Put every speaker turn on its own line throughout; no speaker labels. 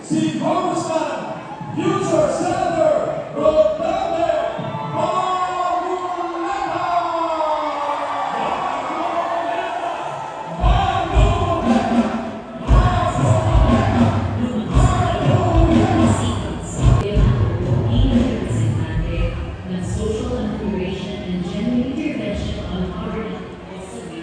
si Congressman Future Senator Rodame Maruleta!
Social integration and genuine intervention on poverty also be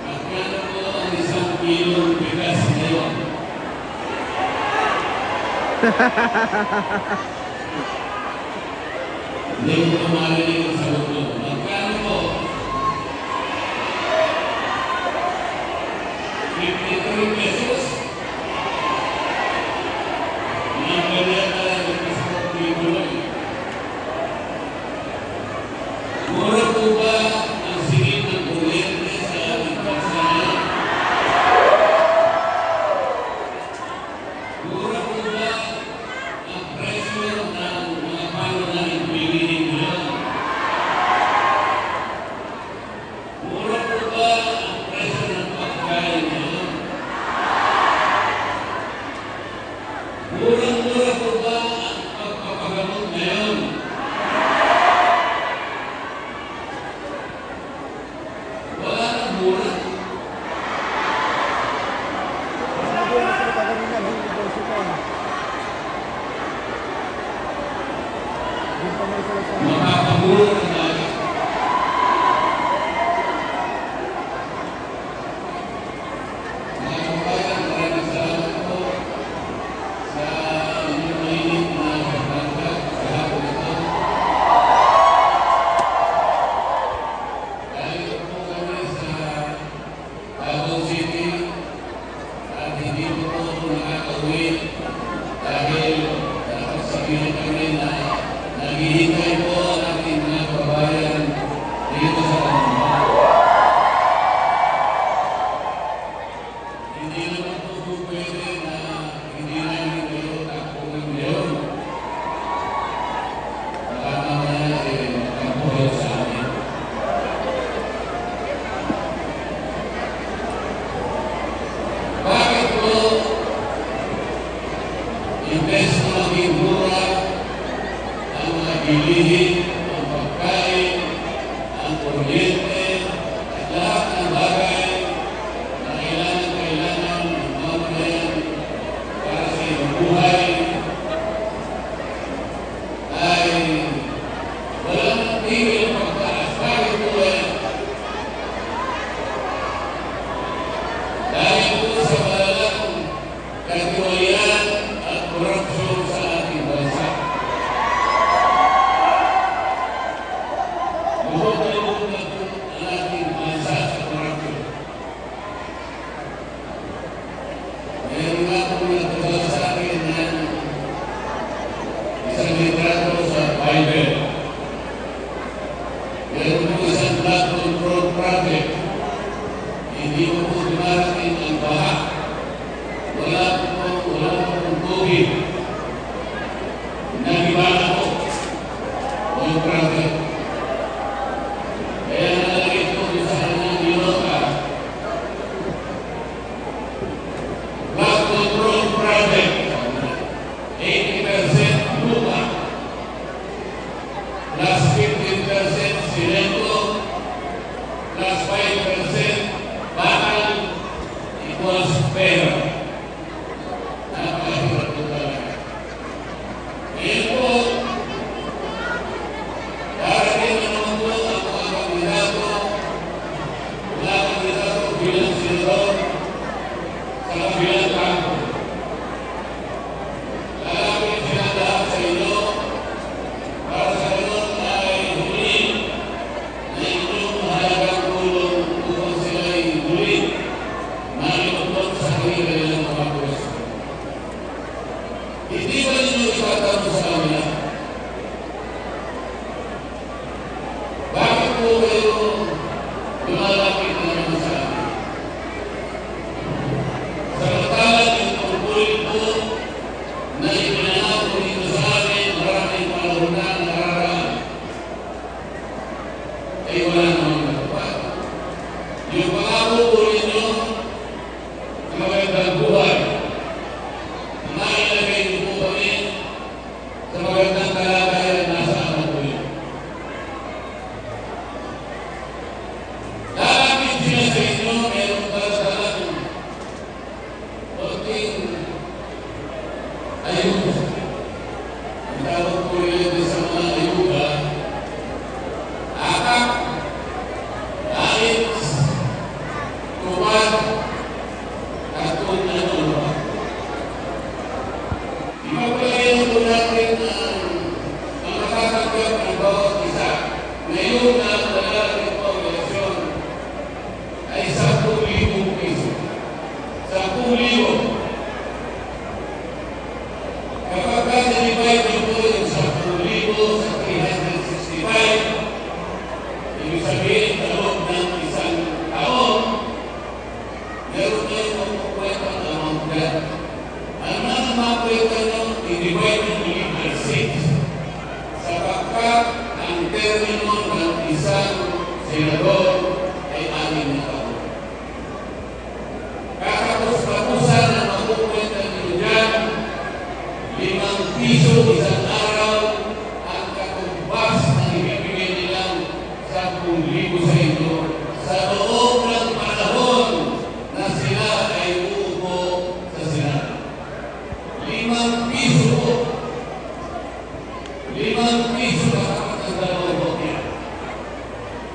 Magkano po ang isang kilong bigas ngayon? Hindi ko na marinig ang sagot mo. Magkano po? 53 pesos? Mga ganyan na lang ang pasok dito lang. Mura po ba ang singit ng kuryente sa ating bansa ngayon? Mura po ba ang presyo ng mga pangunahing bilihin ngayon? Mura po ba ang presyo ng pagkain ngayon? Murang-mura po ba ang pagpapagamot ngayon? Wala nang mura.
Sabi na sila kanina, binibigay ko. Hindi pa may sila sa
Makakamura na tayo. Mga kabayan, maraming salamat po sa inyong mainit na pagdangkap sa hapon ito. Dahil po kami sa Davao City at hindi po po nakakauwi dahil nakapagsabihan kami na naghihintay po ang ating mga kabayan dito sa kanila. Hindi naman po pwede na hindi namin kayo tapunin ngayon. Baka mamaya magkapuhay sa amin. Bakit po imbes na maging mura ang mga bilihin, ang pagkain, ang kuryente, at lahat ng bagay na kailangan ng mamamayan para sa iyong buhay ay walang tigil ang pagtaas. Bakit po yan? Dahil po sa malalang katiwalian at korupsyon sa ating bansa. Lubog na po ang ating bansa sa korupsyon. Meron nga po nagtawag sa akin ng isang litrato sa Bible. Meron po isang flood control project. Hindi mo po dumarating ang baha. Wala pong tubig. Nagibala po ang project. Kaya nalagay po sa kanyang binota. Flood control project. 80% lupa. Plus 15% simento. Plus 5% bakal equals pera. Napakahirap po talaga. Ngayon po, darating na naman po ang mga kandidato, mga kandidato bilang senador sa kabilang kampo. Lalapit sila lahat sa inyo para sa ganun ay huling na inyong mahalagang tulong upang sila ay huling na inutot sa kanila tatanong sa kanila, bakit po kayo lumalapit na naman sa akin? Samantalang yung tungkulin po na ipinangako dito sa akin maraming panahon na nakararaan ay wala namang natupad. Yung pangako po ninyo na magandang buhay, nailagay niyo po kami sa magandang kalagayan nasa anak po yun. Lalapit sila sa inyo, meron ba sa konting ayuda? Ang tawag po nila sa mga ayuda, akak, ais, tupad, at kung ano pa. Ipapalayan po natin ang matatanggap ng bawat isa. Ngayon na nalalagay po ang eleksyon ay 10,000 piso. 10,000. Kapag na-divide niyo po yung 10,000 sa 365, ibig sabihin sa loob ng isang taon, meron tayong mapukwenta ng amount dyan. Ang mga mapukwenta nyo, i-divide nyo legal 6. Sapagkat ang termino ng isang senador ay 6 na taon. Kakapos-kapusan na mapukwenta nyo dyan, 5 piso isang araw ang katumbas na ibibigay nilang 10,000 sa inyo sa loob ng panahon na sila ay uupo sa Senado. 5 piso po. 5 piso na kapag ang dalawang bokya.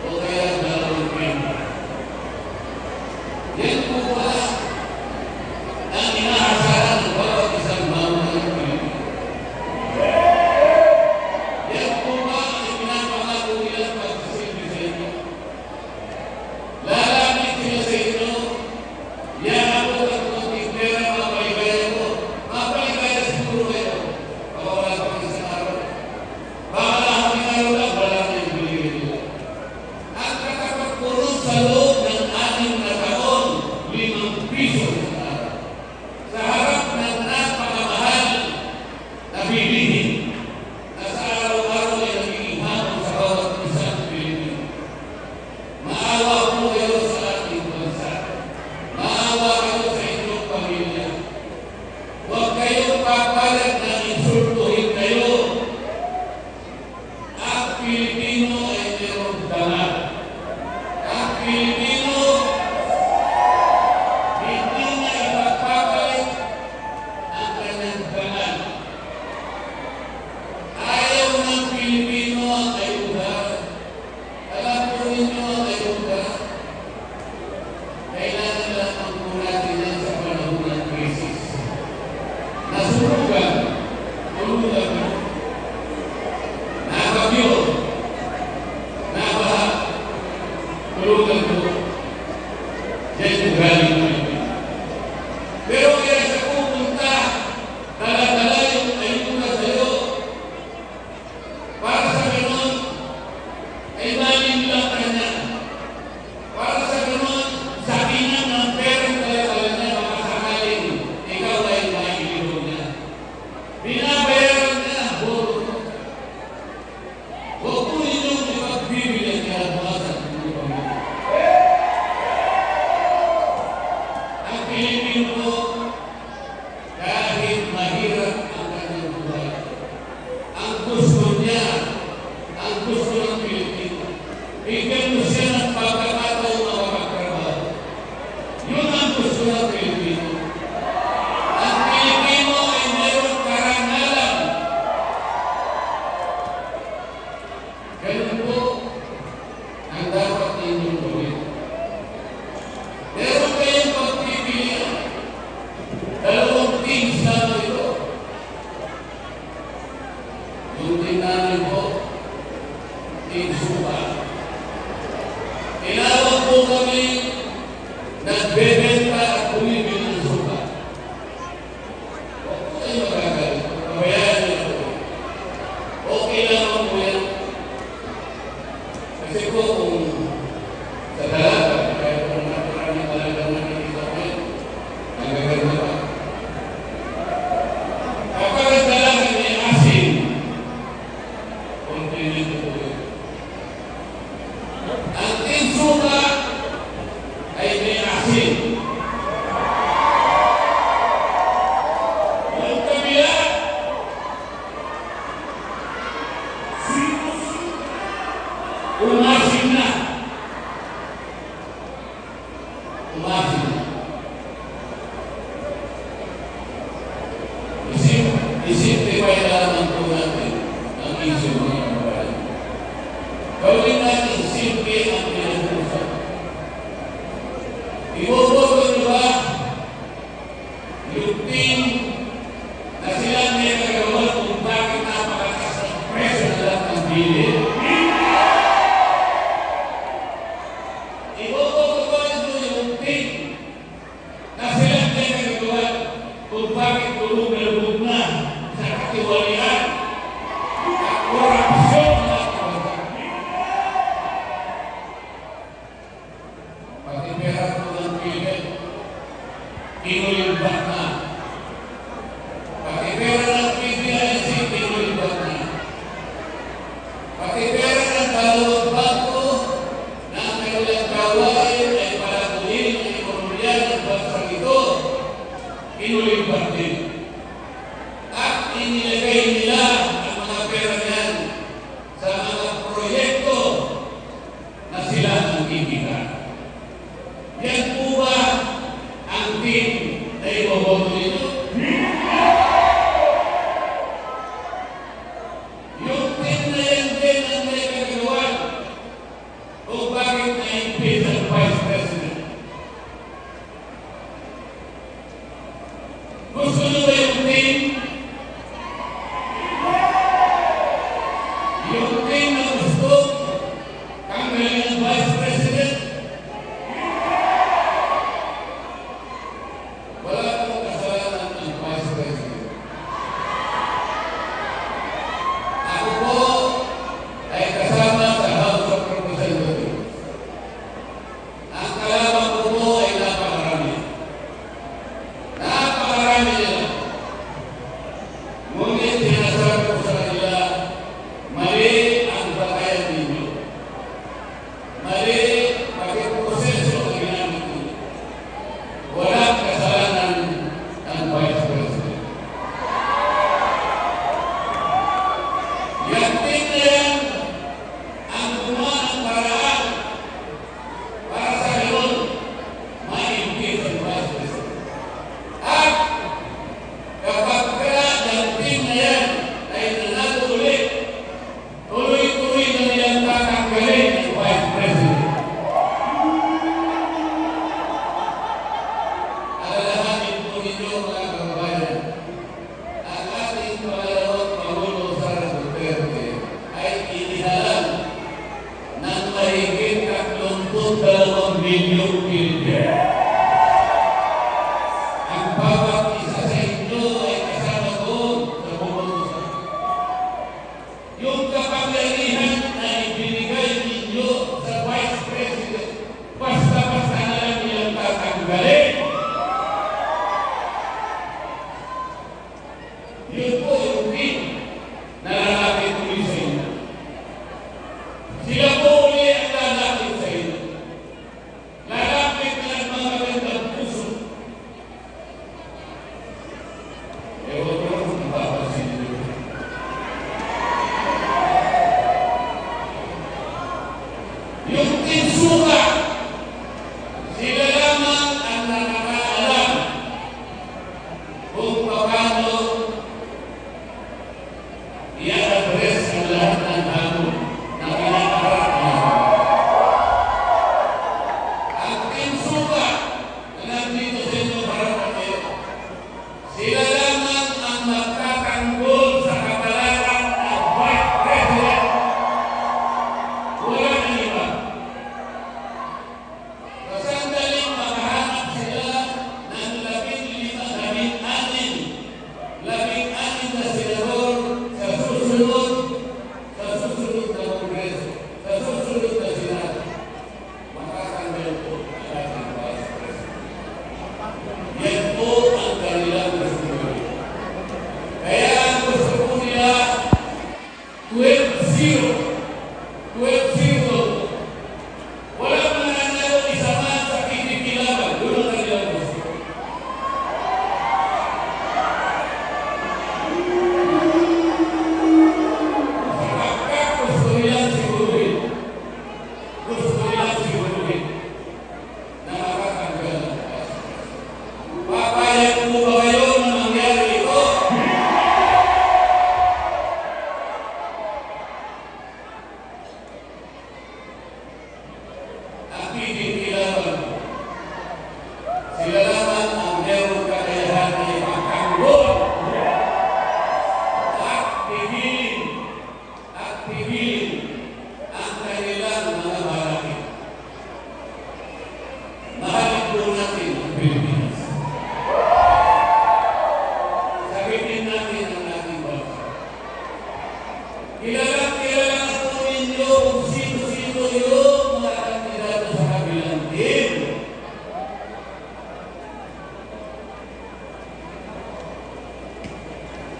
O kaya dalawang pwenda. Yan po ba ang inaasahan ng bawat isang mamamayang Pilipino? Yan po ba ang pinapangako nilang pagsisilbi sa inyo? Lalapit sila sa inyo, yan ako ang konting pera, mapaligaya ko. Mapaligaya siguro kayo. Baka wala pang isang araw. Baka lahat ng araw lang, wala na yung binigay nila. At kakapagpulot sa loob ng 6 na taon, 5 piso sa araw. Sa harap ng napakamahal na bilihin na sa araw-araw ay nagiging hamon sa bawat isang Pilipino. Maawa po kayo sa ating bansa. Maawa kayo sa inyong pamilya. Huwag kayong papalag na insultuhin kayo. Ang Pilipino ay mayroong dangal. Ang Pilipino hindi niya ipagpapalit ang kanyang dangal. Ayaw ng Pilipino ang ayuda. Alam po ninyo ang ayuda. Kailangan lamang po natin yan sa panahon ng krisis. Nasurugan, tulugan, nabagyo, nabaha, tulugan po. Yan yung galing Pilipino. Pero kaya sa pupunta, dala-dala yung ayuda sa'yo. Para sa ganun, ay maling lang ka niya. Para sa ganun, sabihin ng perang dala-dala niya, baka sakaling ikaw ay mailiro niya. Binabayaran niya, boto. Huwag po ninyong ipagbibilang niya mga sa buong pamilya. Ang Pilipino, kahit mahirap ang kanyang buhay, ang gusto niya, ang gusto ng Pilipino, bigyan mo siya ng pagkakataon na makapagtrabaho. Yun ang gusto ng Pilipino. Ang Pilipino ay mayroong karangalan. Ganun po ang dapat ninyong gawin. Meron kayong pagpipilian isimplify lamang po natin ang issue mga kababayan. Gawin natin simple ang pinag-uusap. Iboboto nyo ba yung team na sila may nagawa kung bakit napakataas ng presyo na lang ang bili? Iboboto ba nyo yung team na sila may nagawa kung bakit tulog na sa katiwalian at korupsyon na kabataan? Pati pera ko ng pili, inulimbat na. Pati pera ng PBIC, inulimbat na. Pati pera ng dalawang bangko na ang kanilang gawain ay palaguin ang ekonomiya ng bansang ito, inulimbat din. At inilagay nila ang mga pera niyan sa mga proyekto na sila ang ibigay. Yan po ba ang team na iboboto nito? Yung team na yan din ang may kagagawan kung bakit na-impeach ang Vice President. Gusto nyo ba yung team? Yung team na gusto tanggalin ang Vice President? Wala pong kasalanan ang Vice President. Ako po ay kasama sa House of Representatives. Ang kalaban ko po ay napakarami. Napakarami nila. Ngunit sinasabi ko sa kanila, mali ang batayan ninyo. Mali pati proseso ang ginamit ninyo. Walang kasalanan ang Vice President. Yan din na yan ang gumawa ng paraan para sa ngayon ma-impeach ang Vice President. At kapag yung team na yan ay nanalo ulit, tuloy-tuloy na nilang tatanggalin ang Vice President. Alalahanin po ninyo mga kababayan, ang ating pangalawang Pangulo Sara Duterte ay inihalan ng mahigit 32 milyong Pilipino. Ang bawat isa sa inyo ay kasama doon sa bumunusan. Yung kapangyarihan na ibinigay ninyo sa Vice President, basta-basta na lang nilang tatanggalin. Yun po yung team na lalapit uli sa inyo. Sila po uli ang lalapit sa inyo. Lalapit na ang mga magandang puso. Ewan ko lang kung mapapansin niyo. Yung team suka, sila lamang ang nakakaalam kung paano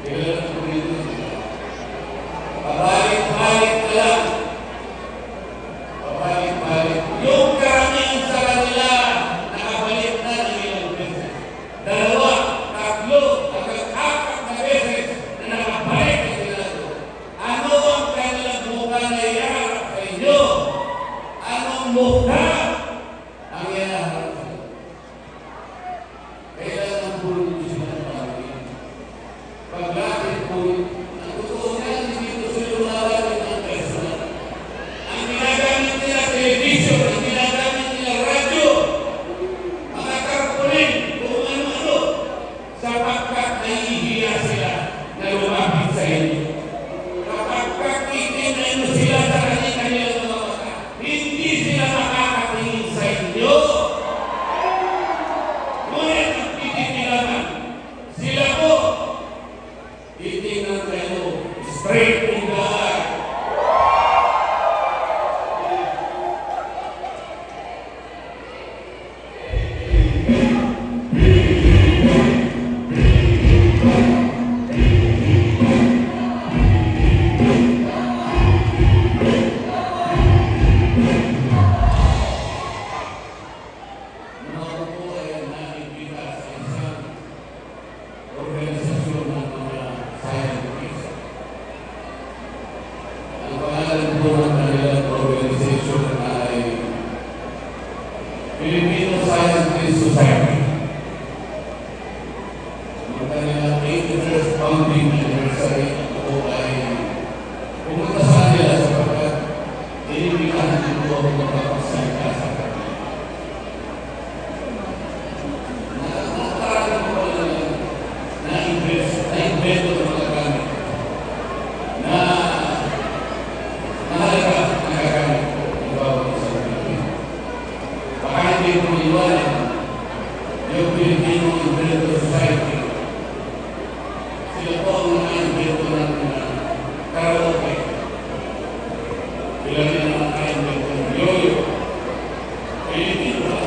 Kailan ang pumito sila? Pabalik-balik na lang. Pabalik-balik. Yung karamihan sa kanila, nakabalik na ng ilang beses. 2, 3, hanggang 4 na beses na nakabalik na sila doon. Ano ang kanilang mukha na iharap sa inyo? Anong mukha ang iharap sa inyo? Kailan ang pulong sila ng pangin? Paglapit po, ang totoo niya, hindi ko sila lumalapit ng personal. Ang ginagamit nila television, ang ginagamit nila radyo, mga karpuling, kung ano-ano, sapagkat nahihiya sila na lumapit sa inyo. Kapag itinay mo sila sa kanilang mga mata, hindi sila makakatingin sa inyo. Ngunit ang tititilaman, sila po, titingnan kayo straight in the eye. Mga po ay nakikita sa isang organisasyon ng mga scientists. Ang pangalan po ng kanilang organisasyon ay Filipino Scientist Society. Ang kanilang 81st founding anniversary po ay pumunta sa kanila sapagkat inibigyan din po ako magpapagsalita sa kanila. Nakakaroon po na-invento ng mga gamit na mahalaga ang gagamit po ng bawat isang Pilipino. Baka hindi po iwanan yung Filipino Inventor Society. Sila po ang na-invento ng karaoke. Sila rin ang na-invento ng yoyo. Pilipino ba?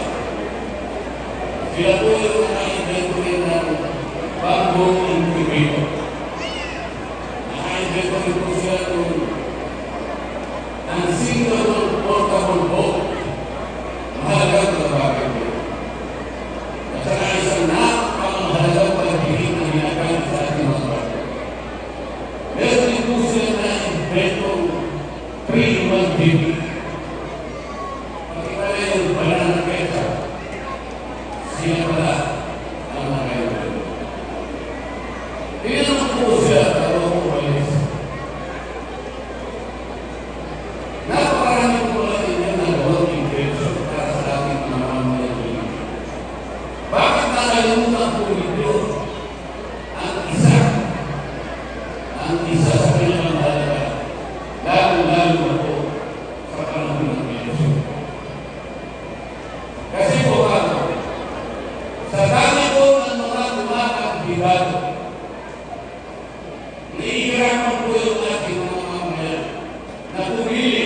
Sila po yung na-invento rin ng bagong incubator. Naka-invento rin po sila ng single portable boat. Mahalagang na bagay po. At saka isang napakahalagang pagbihin na ginagamit sa ating mga bagay. Meron din po sila na-invento 3-in-1 baby. Pakita na yung banana ketchup. Sila pala ang nakailan. Tinanong po siya bago ko umalis. Napakarami po pala ninyo nagawang invention para sa ating mga mamamayan. Bakit nakalimutan po ninyo ang isa sa pinakamahalaga, lalo-lalo na po sa panahon ng medyo. Kasi po sa dami po ng mga tumatagpigado, nahihirapan po yung ating mga mamamayan na pumili.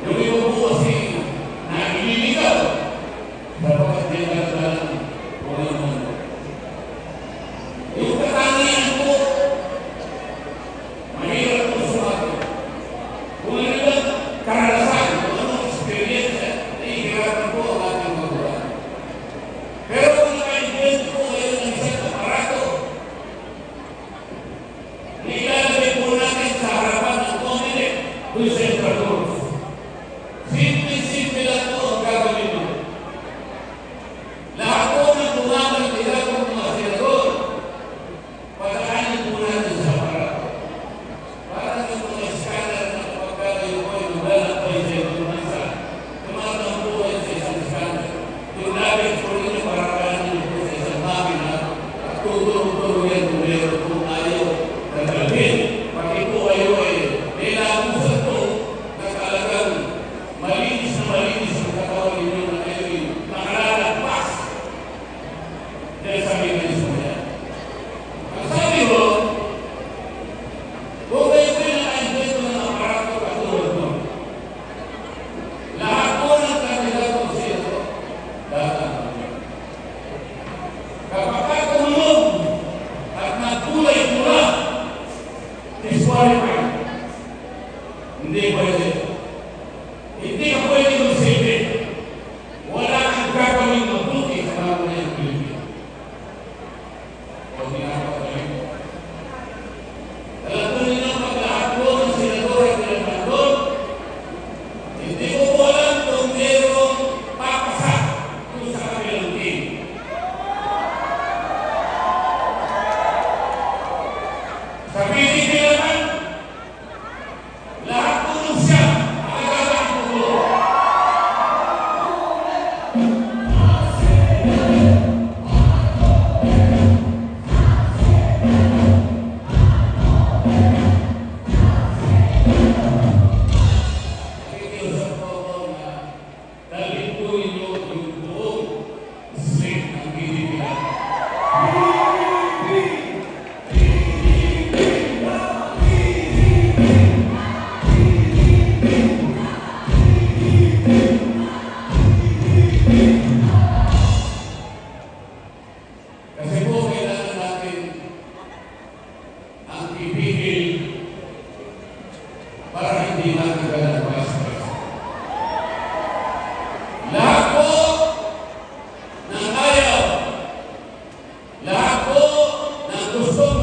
Yung iba po kasi naililigaw sapagkat di nagdalang kung ano. Yung katangian po, mahirap po sumagot. Kung ano lang karanasan, kung anong experience, nahihirapan po ang ating magulang. Pero kung naka-invent po kayo ng isang aparato, nilalagay po natin sa harapan ng Comelec doon sa Intramuros. Simple-simple lang po ang gagawin mo. Lahat po ng tumabang nila kung mga senador, padaanin po natin sa aparato. Para yung mga scanner na kapag kayo po ay maglalakbay sa ibang bansa, tumatang po kayo sa isang scanner. Yung nabit po rin yung parakanin po sa isang makina at tutulong-tulong yan kung meron po ayaw na dalhin. Pati po kayo ay nilabusan po na talagang malinis ang katawan ninyo na kayo ay makalalagpas dahil sa mekanismo yan. Ang sabi ko, kung kayo po yung naka-invento ng aparato katulad mo, lahat po ng kandidato sila lahat. Kapag tumulong at nagkulay mula pinapagaling. Alam ko ninyo, pag lahat po ng senador ay pinapagod, hindi ko po alam kung mayroong papasa kung sa kanilang team. Sa PDP naman, lahat po nung siya, nakagalang po. Nakikiusap po ako na dalhin po ninyo yung buong slate ng PDP natin. Kasi po kailangan natin ang pipigil para hindi matanggal ang vice president. Lahat po ng ayaw, lahat po ng gusto